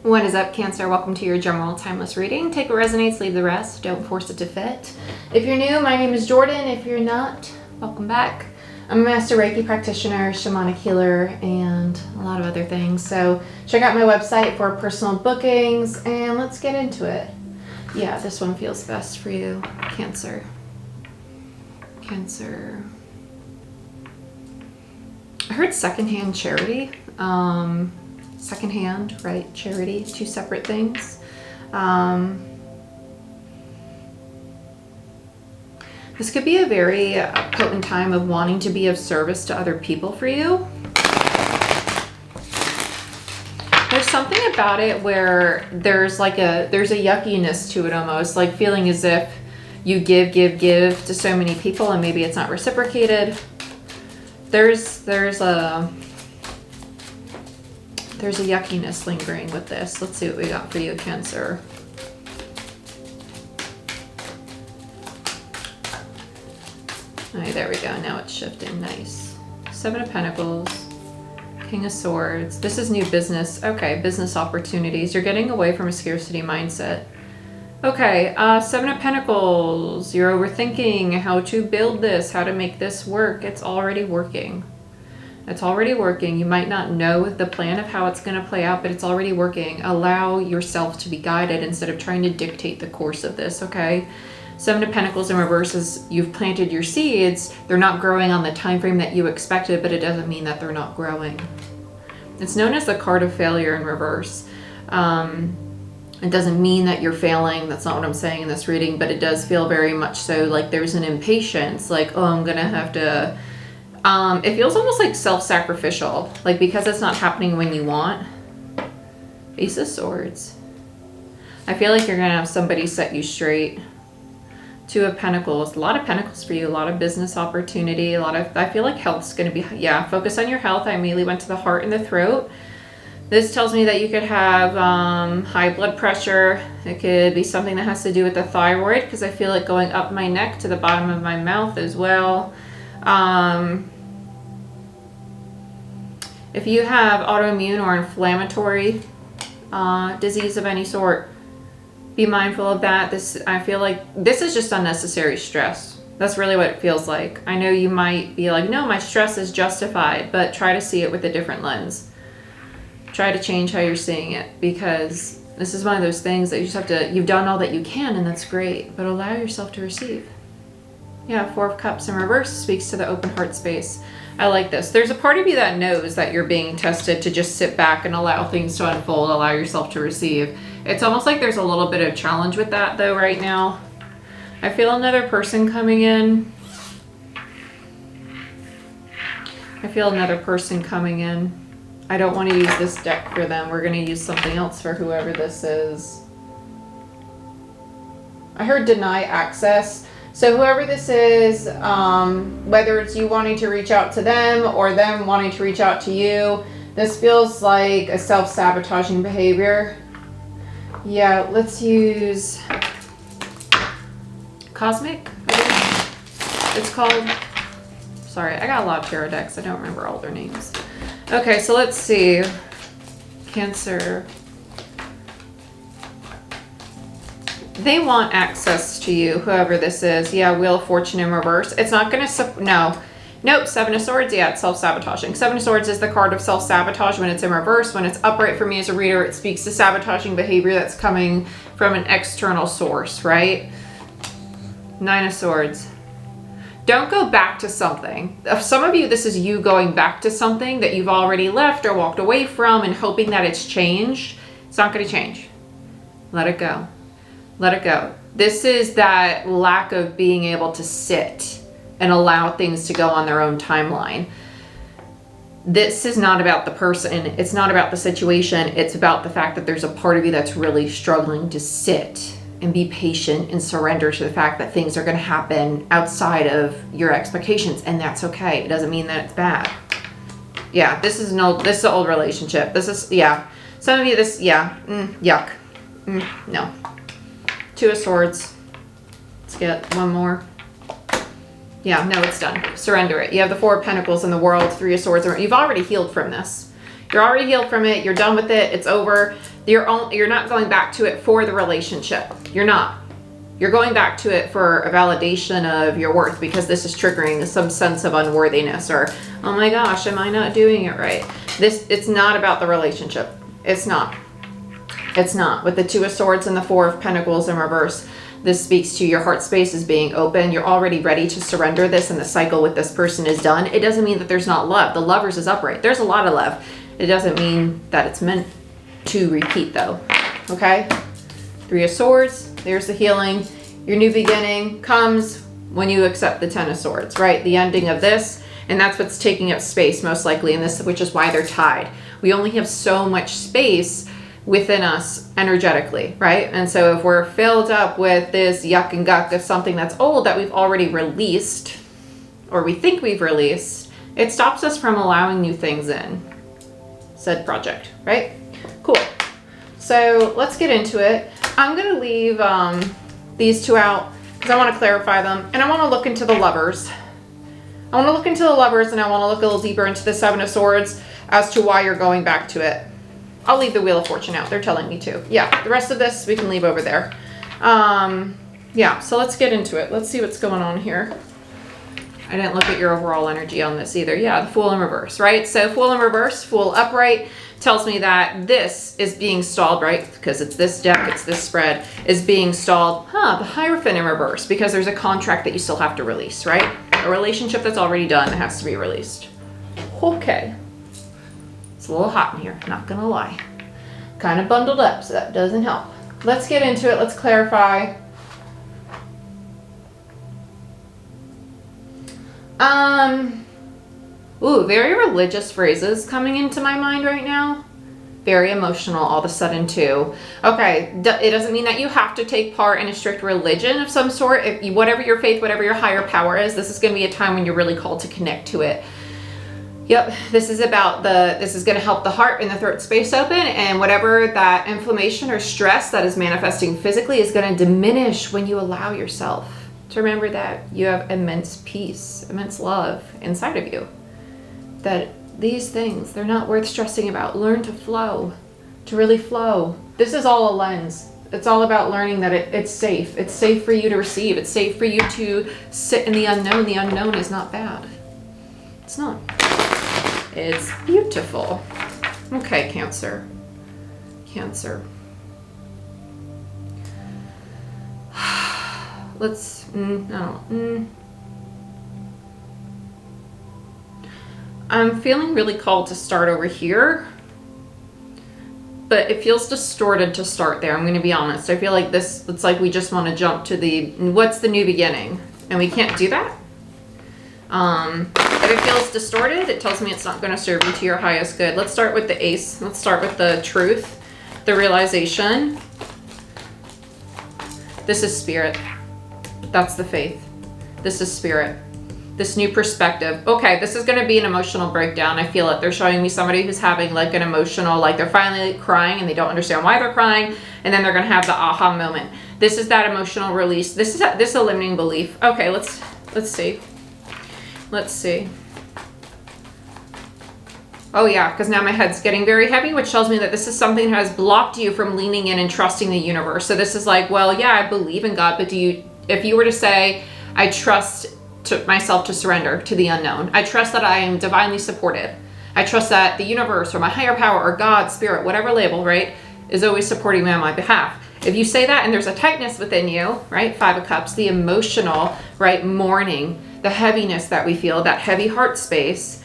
What is up, Cancer? Welcome to your general timeless reading. Take what resonates, leave the rest. Don't force it to fit. If you're new, my name is Jordan. If you're not, welcome back. I'm a Master Reiki practitioner, shamanic healer, and a lot of other things. So check out my website for personal bookings, and let's get into it. Yeah, this one feels best for you, Cancer. Cancer. I heard secondhand charity. Secondhand, right? Charity, two separate things. This could be a very potent time of wanting to be of service to other people for you. There's something about it where there's a yuckiness to it almost, like feeling as if you give to so many people and maybe it's not reciprocated. There's a yuckiness lingering with this. Let's see what we got for you, Cancer. All right, there we go. Now it's shifting. Nice. Seven of Pentacles. King of Swords. This is new business. Okay, business opportunities. You're getting away from a scarcity mindset. Okay, Seven of Pentacles. You're overthinking how to build this, how to make this work. It's already working. It's already working. You might not know the plan of how it's going to play out, but it's already working. Allow yourself to be guided instead of trying to dictate the course of this, okay? Seven of Pentacles in reverse is you've planted your seeds. They're not growing on the time frame that you expected, but it doesn't mean that they're not growing. It's known as the card of failure in reverse. It doesn't mean that you're failing. That's not what I'm saying in this reading, but it does feel very much so like there's an impatience, like, oh, I'm going to have to... it feels almost like self-sacrificial, like because it's not happening when you want. Ace of Swords. I feel like you're going to have somebody set you straight. Two of Pentacles. A lot of Pentacles for you. A lot of business opportunity. I feel like health's going to be, yeah, focus on your health. I immediately went to the heart and the throat. This tells me that you could have high blood pressure. It could be something that has to do with the thyroid, because I feel it going up my neck to the bottom of my mouth as well. If you have autoimmune or inflammatory disease of any sort, be mindful of that. I feel like this is just unnecessary stress. That's really what it feels like. I know you might be like, no, my stress is justified, but try to see it with a different lens. Try to change how you're seeing it, because this is one of those things that you just have to, you've done all that you can and that's great, but allow yourself to receive. Yeah, Four of Cups in reverse speaks to the open heart space. I like this. There's a part of you that knows that you're being tested to just sit back and allow things to unfold, allow yourself to receive. It's almost like there's a little bit of challenge with that though right now. I feel another person coming in. I feel another person coming in. I don't want to use this deck for them. We're going to use something else for whoever this is. I heard deny access. So whoever this is, whether it's you wanting to reach out to them or them wanting to reach out to you, this feels like a self-sabotaging behavior. Yeah, let's use Cosmic, I guess it's called. Sorry, I got a lot of tarot decks. I don't remember all their names. Okay, so let's see. Cancer. They want access to you, whoever this is. Yeah, Wheel of Fortune in reverse. It's not going to... No. Nope, Seven of Swords. Yeah, it's self-sabotaging. Seven of Swords is the card of self-sabotage when it's in reverse. When it's upright for me as a reader, it speaks to sabotaging behavior that's coming from an external source, right? Nine of Swords. Don't go back to something. Some of you, this is you going back to something that you've already left or walked away from and hoping that it's changed. It's not going to change. Let it go. Let it go. This is that lack of being able to sit and allow things to go on their own timeline. This is not about the person. It's not about the situation. It's about the fact that there's a part of you that's really struggling to sit and be patient and surrender to the fact that things are going to happen outside of your expectations, and that's okay. It doesn't mean that it's bad. Yeah, this is an old relationship. This is, yeah. Some of you, yuck. No. Two of Swords. Let's get one more. Yeah, no, it's done. Surrender it. You have the Four of Pentacles in the World, Three of Swords. You've already healed from this. You're already healed from it. You're done with it. It's over. You're not going back to it for the relationship. You're not. You're going back to it for a validation of your worth, because this is triggering some sense of unworthiness, or, oh my gosh, am I not doing it right? It's not about the relationship. It's not. It's not. With the Two of Swords and the Four of Pentacles in reverse, this speaks to your heart space is being open. You're already ready to surrender this, and the cycle with this person is done. It doesn't mean that there's not love. The Lovers is upright. There's a lot of love. It doesn't mean that it's meant to repeat, though. Okay? Three of Swords. There's the healing. Your new beginning comes when you accept the Ten of Swords, right? The ending of this, and that's what's taking up space most likely in this, which is why they're tied. We only have so much space within us energetically, right? And so if we're filled up with this yuck and guck of something that's old that we've already released, or we think we've released, it stops us from allowing new things in said project, right? Cool. So let's get into it. I'm going to leave these two out because I want to clarify them, and I want to look into the Lovers. I want to look into the Lovers, and I want to look a little deeper into the Seven of Swords as to why you're going back to it. I'll leave the Wheel of Fortune out. They're telling me to. Yeah, the rest of this we can leave over there. Yeah, so let's get into it. Let's see what's going on here. I didn't look at your overall energy on this either. Yeah, the Fool in reverse, right? So Fool in reverse, Fool upright tells me that this is being stalled, right? Because it's this deck, it's this spread, is being stalled. The Hierophant in reverse, because there's a contract that you still have to release, right? A relationship that's already done that has to be released. Okay. It's a little hot in here, not gonna lie. Kind of bundled up, so that doesn't help. Let's get into it, let's clarify. Ooh, very religious phrases coming into my mind right now. Very emotional all of a sudden too. Okay, it doesn't mean that you have to take part in a strict religion of some sort. If you, whatever your faith, whatever your higher power is, this is going to be a time when you're really called to connect to it. Yep, this is about this is going to help the heart and the throat space open, and whatever that inflammation or stress that is manifesting physically is going to diminish when you allow yourself to remember that you have immense peace, immense love inside of you. That these things, they're not worth stressing about. Learn to flow, to really flow. This is all a lens. It's all about learning that it's safe. It's safe for you to receive. It's safe for you to sit in the unknown. The unknown is not bad. It's not. It's beautiful. Okay, Cancer. Cancer. Let's, I'm feeling really called to start over here, but it feels distorted to start there. I'm going to be honest. I feel like this, it's like we just want to jump to what's the new beginning, and we can't do that. If it feels distorted, it tells me it's not going to serve you to your highest good. Let's start with the Ace. Let's start with the truth, the realization. This is spirit. That's the faith. This is spirit. This new perspective. Okay, this is going to be an emotional breakdown. I feel it. They're showing me somebody who's having like an emotional, like they're finally crying and they don't understand why they're crying, and then they're going to have the aha moment. This is that emotional release. This is this limiting belief. Okay, let's see. Let's see. Oh yeah, because now my head's getting very heavy, which tells me that this is something that has blocked you from leaning in and trusting the universe. So this is like, well, yeah, I believe in God, but if you were to say, I trust myself to surrender to the unknown. I trust that I am divinely supported. I trust that the universe or my higher power or God, spirit, whatever label, right, is always supporting me on my behalf. If you say that and there's a tightness within you, right, Five of Cups, the emotional, right, mourning, the heaviness that we feel, that heavy heart space,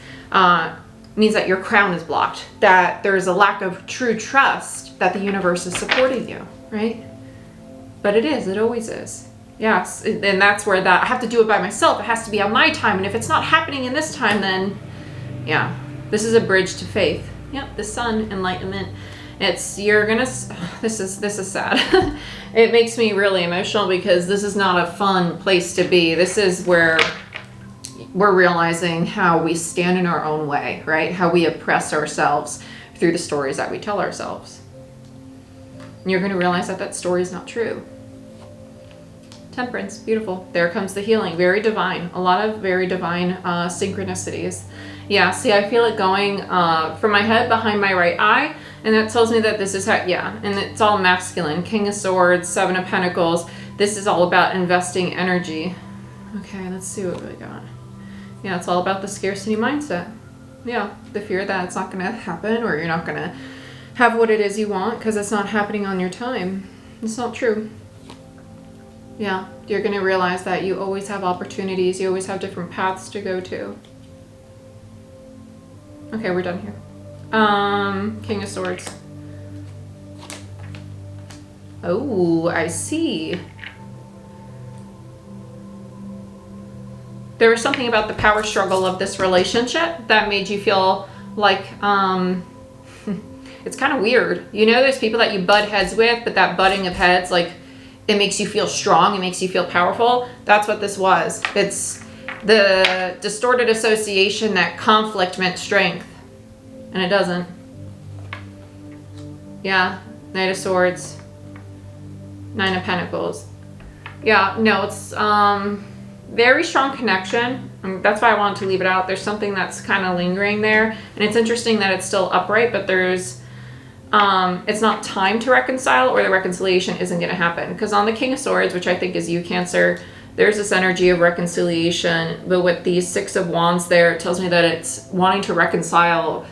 means that your crown is blocked, that there's a lack of true trust that the universe is supporting you, right? But it always is. Yes, and that's where I have to do it by myself. It has to be on my time. And if it's not happening in this time, then yeah, this is a bridge to faith. Yep, the sun, enlightenment. This is sad. It makes me really emotional because this is not a fun place to be. This is where we're realizing how we stand in our own way, right? How we oppress ourselves through the stories that we tell ourselves. And you're going to realize that story is not true. Temperance, beautiful. There comes the healing. Very divine. A lot of very divine synchronicities. Yeah, see, I feel it going from my head behind my right eye And that tells me that this is how, yeah, and it's all masculine. King of Swords, Seven of Pentacles. This is all about investing energy. Okay, let's see what we got. Yeah, it's all about the scarcity mindset. Yeah, the fear that it's not going to happen, or you're not going to have what it is you want because it's not happening on your time. It's not true. Yeah, you're going to realize that you always have opportunities. You always have different paths to go to. Okay, we're done here. King of Swords. Oh, I see. There was something about the power struggle of this relationship that made you feel like, it's kind of weird. You know, there's people that you butt heads with, but that butting of heads, like, it makes you feel strong. It makes you feel powerful. That's what this was. It's the distorted association that conflict meant strength. And it doesn't. Yeah, Knight of Swords. Nine of Pentacles. Yeah, no, it's very strong connection. That's why I wanted to leave it out. There's something that's kind of lingering there. And it's interesting that it's still upright, but there's, it's not time to reconcile, or the reconciliation isn't going to happen. Because on the King of Swords, which I think is you, Cancer, there's this energy of reconciliation. But with these Six of Wands there, it tells me that it's wanting to reconcile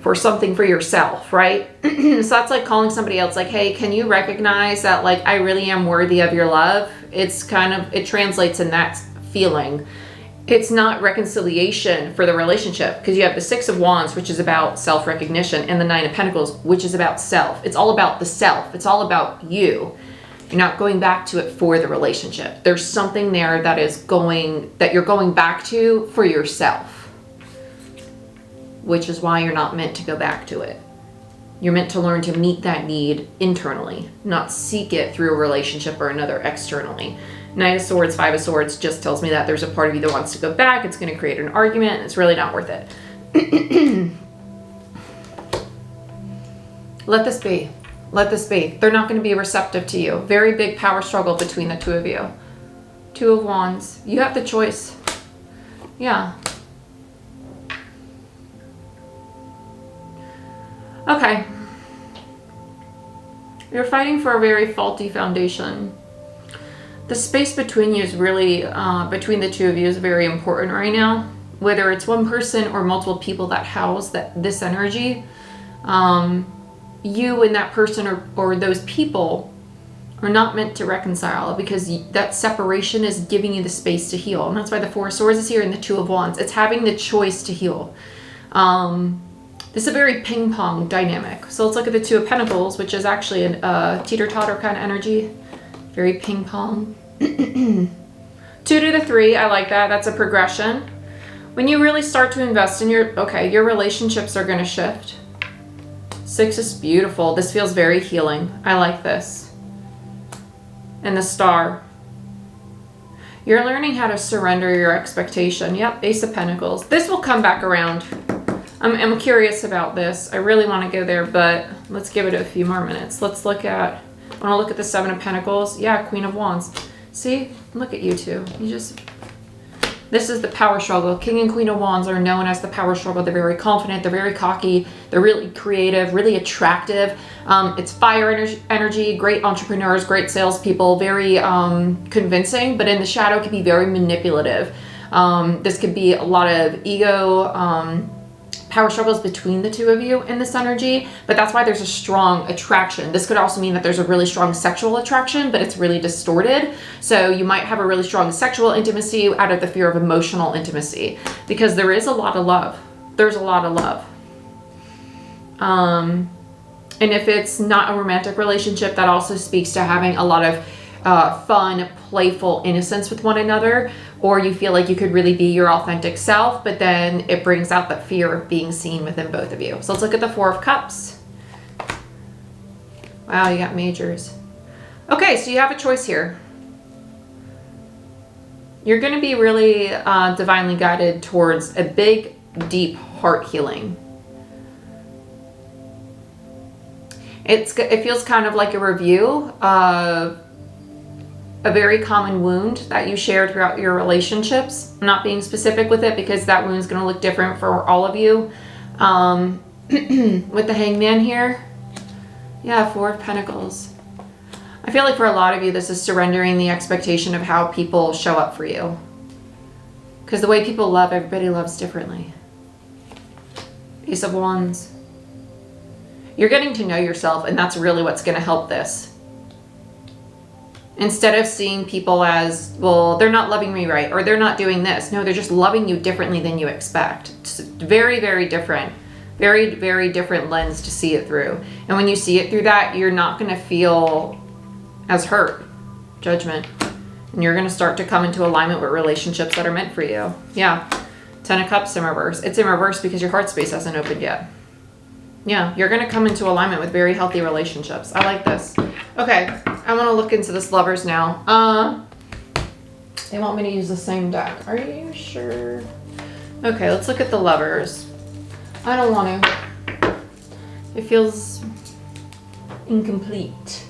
for something for yourself, right? So that's like calling somebody else, like, hey, can you recognize that, like, I really am worthy of your love? It's kind of, it translates in that feeling. It's not reconciliation for the relationship, because you have the Six of Wands, which is about self-recognition, and the Nine of Pentacles, which is about self. It's all about the self. It's all about you. You're not going back to it for the relationship. There's something there that is going, that you're going back to for yourself, which is why you're not meant to go back to it. You're meant to learn to meet that need internally, not seek it through a relationship or another externally. Knight of Swords, Five of Swords just tells me that there's a part of you that wants to go back. It's going to create an argument, and it's really not worth it. Let this be. Let this be. They're not going to be receptive to you. Very big power struggle between the two of you. Two of Wands. You have the choice. Yeah. Okay. You're fighting for a very faulty foundation. The space between you is really, between the two of you is very important right now. Whether it's one person or multiple people that house this energy, you and that person or those people are not meant to reconcile, because that separation is giving you the space to heal. And that's why the Four of Swords is here and the Two of Wands. It's having the choice to heal. This is a very ping pong dynamic. So let's look at the Two of Pentacles, which is actually a teeter-totter kind of energy. Very ping pong. 2 to the 3, I like that. That's a progression. When you really start to invest in your relationships are going to shift. 6 is beautiful. This feels very healing. I like this. And the Star. You're learning how to surrender your expectation. Yep, Ace of Pentacles. This will come back around. I'm curious about this. I really want to go there, but let's give it a few more minutes. Let's look at, I want to look at the Seven of Pentacles. Yeah, Queen of Wands. See, look at you two. This is the power struggle. King and Queen of Wands are known as the power struggle. They're very confident. They're very cocky. They're really creative, really attractive. It's fire energy, great entrepreneurs, great salespeople, very convincing, but in the shadow can be very manipulative. This could be a lot of ego, power struggles between the two of you in this energy, but that's why there's a strong attraction. This could also mean that there's a really strong sexual attraction, but it's really distorted. So you might have a really strong sexual intimacy out of the fear of emotional intimacy, because there is a lot of love. There's a lot of love. And if it's not a romantic relationship, that also speaks to having a lot of fun, playful innocence with one another, or you feel like you could really be your authentic self, but then it brings out the fear of being seen within both of you. So let's look at the Four of Cups. Wow, you got majors. Okay, so you have a choice here. You're going to be really divinely guided towards a big, deep heart healing. It feels kind of like a review of a very common wound that you shared throughout your relationships. I'm not being specific with it because that wound is going to look different for all of you. with the Hangman here. Yeah, Four of Pentacles. I feel like for a lot of you, this is surrendering the expectation of how people show up for you. Because the way people love, everybody loves differently. Ace of Wands. You're getting to know yourself, and that's really what's going to help this. Instead of seeing people as, well, they're not loving me right, or they're not doing this. No, they're just loving you differently than you expect. It's very, very different. Very, very different lens to see it through. And when you see it through that, you're not going to feel as hurt. Judgment. And you're going to start to come into alignment with relationships that are meant for you. Yeah. 10 of Cups in reverse. It's in reverse because your heart space hasn't opened yet. Yeah, you're going to come into alignment with very healthy relationships. I like this. Okay, I want to look into this Lovers now. They want me to use the same deck. Are you sure? Okay, let's look at the Lovers. I don't want to. It feels incomplete.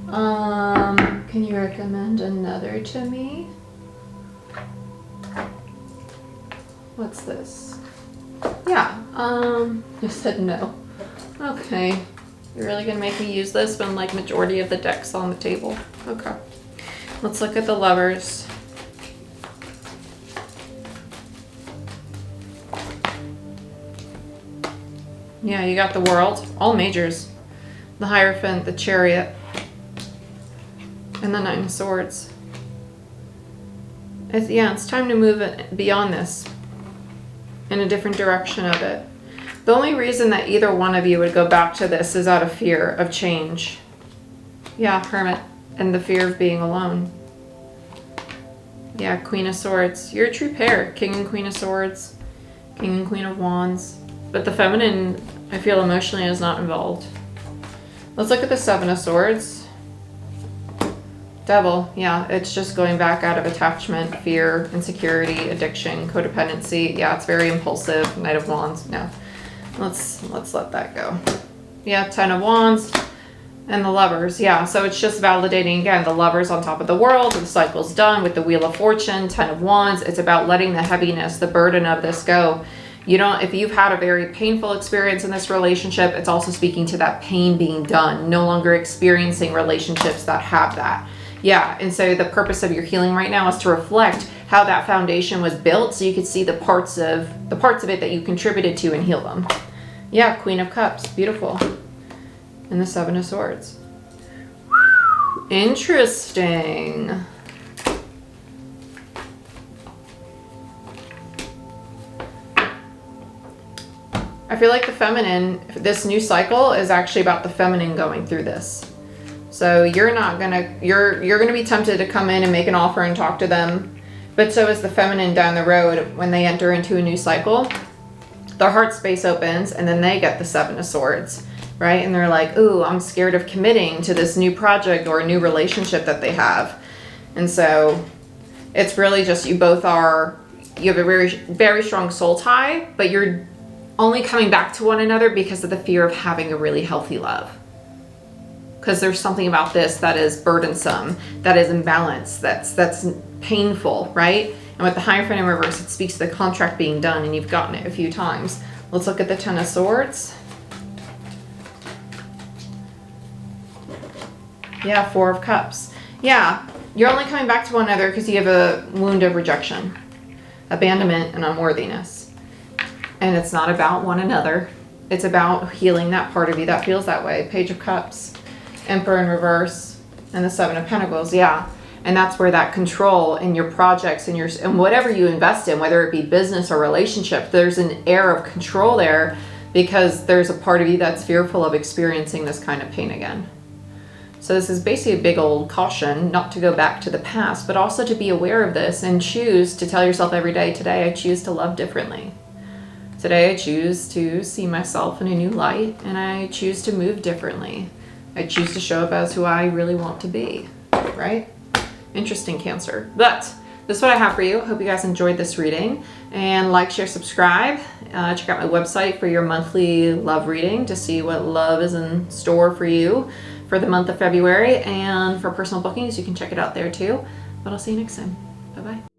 Can you recommend another to me? What's this? Yeah, you said no. Okay. You're really gonna make me use this when like majority of the deck's on the table? Okay. Let's look at the Lovers. Yeah, you got the World, all majors. The Hierophant, the Chariot, and the Nine of Swords. It's time to move beyond this. In a different direction of it. The only reason that either one of you would go back to this is out of fear of change. Yeah, Hermit. And the fear of being alone. Yeah, Queen of Swords. You're a true pair. King and Queen of Swords. King and Queen of Wands. But the feminine, I feel emotionally, is not involved. Let's look at the Seven of Swords. Devil, yeah, it's just going back out of attachment, fear, insecurity, addiction, codependency. Yeah, it's very impulsive. Knight of Wands, no. Let's let that go. Yeah, 10 of Wands and the Lovers. Yeah, so it's just validating, again, the Lovers on top of the World. The cycle's done with the Wheel of Fortune, 10 of Wands. It's about letting the heaviness, the burden of this go. You don't, if you've had a very painful experience in this relationship, it's also speaking to that pain being done, no longer experiencing relationships that have that. Yeah, and so the purpose of your healing right now is to reflect how that foundation was built so you could see the parts of it that you contributed to and heal them. Yeah, Queen of Cups, beautiful. And the Seven of Swords. Interesting. I feel like the feminine, this new cycle is actually about the feminine going through this. So you're gonna be tempted to come in and make an offer and talk to them, but so is the feminine down the road when they enter into a new cycle. Their heart space opens and then they get the Seven of Swords, right? And they're like, ooh, I'm scared of committing to this new project or a new relationship that they have. And so it's really just you have a very, very strong soul tie, but you're only coming back to one another because of the fear of having a really healthy love. Because there's something about this that is burdensome, that is imbalanced, that's painful, right? And with the Hierophant in reverse, it speaks to the contract being done and you've gotten it a few times. Let's look at the 10 of Swords. Yeah, 4 of Cups. Yeah, you're only coming back to one another because you have a wound of rejection, abandonment, and unworthiness. And it's not about one another. It's about healing that part of you that feels that way. Page of Cups. Emperor in reverse, and the Seven of Pentacles. Yeah, and that's where that control in your projects and whatever you invest in, whether it be business or relationship, there's an air of control there because there's a part of you that's fearful of experiencing this kind of pain again. So this is basically a big old caution not to go back to the past, but also to be aware of this and choose to tell yourself every day, today I choose to love differently. Today I choose to see myself in a new light, and I choose to move differently. I choose to show up as who I really want to be, right? Interesting, Cancer. But this is what I have for you. Hope you guys enjoyed this reading. And like, share, subscribe. Check out my website for your monthly love reading to see what love is in store for you for the month of February. And for personal bookings, you can check it out there too. But I'll see you next time. Bye-bye.